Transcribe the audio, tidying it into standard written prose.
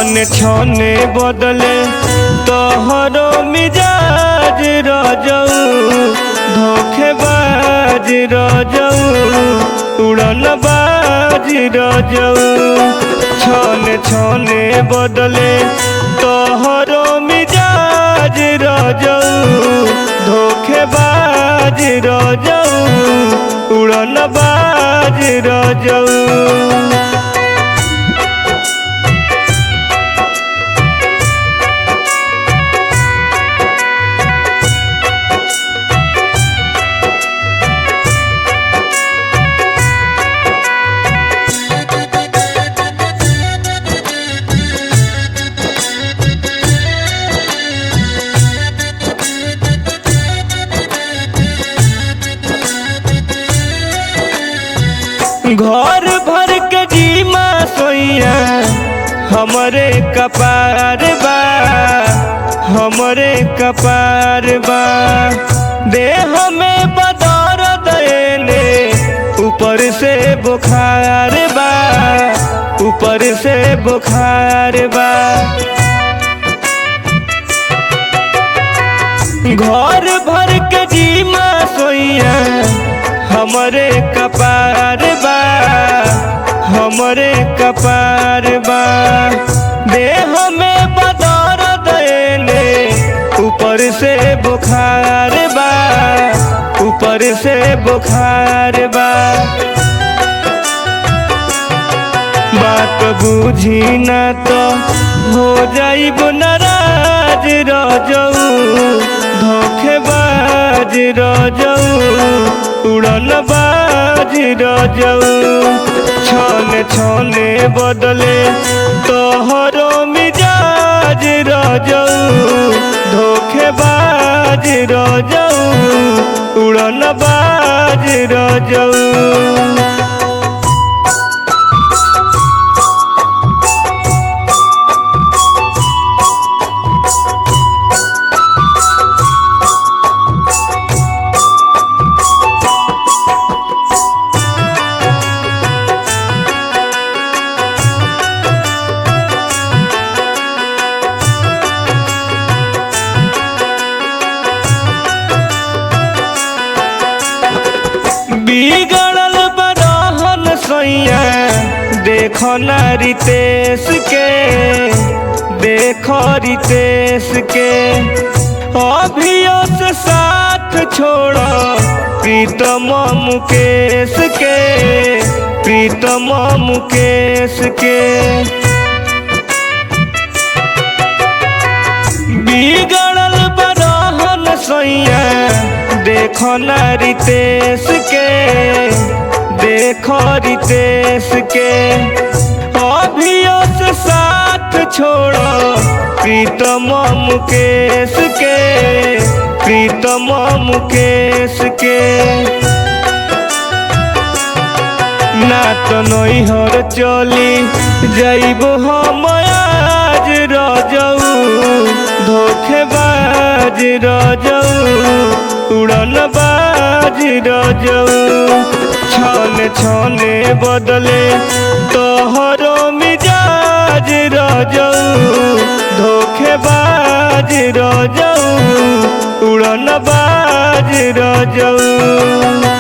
छने छने बदले तोहरो मिजाज रजऊ धोखेबाज रजऊ उड़न बाज रजऊ छने छने बदले तोहरो मिजाज रजऊ धोखेबाज रजऊ उड़न बाज रजऊ। घर भर के जीमा सोइया हमरे कपार बा हमरे कपार बा देह में बदौर देने ऊपर से बुखार बा ऊपर से बुखार बा। घर भर के जीमा सोइया हमरे कपार बा हमरे कपार बा देह में बदौर देने ऊपर से बुखार बा ऊपर से बुखार बा। बात बुझी ना तो हो जाइब नाराज रजऊ धोखेबाज रजऊ उड़न बाज रजऊ छने छने बदले तोहरो मिजाज रजऊ धोखेबाज रजऊ उड़न बाज रजऊ। बिगड़ल बरहन सैया देखो ना रितेश के देखो रितेश के अभियो से साथ छोड़ो प्रीतम मुकेश के प्रीतम मुकेश के। बिगड़ल बरहन सैया देखो ना रितेश के देखो रितेश के अभियो से साथ छोड़ो प्रीतम मुकेश के प्रीतम मुकेश के। ना तो नैहर चली जाइब हम आज रजऊ धोखेबाज रजऊ उड़न बाज रजऊ छने छने बदले तोहरो मिजाज रजऊ धोखेबाज रजऊ उड़न बाज रजऊ।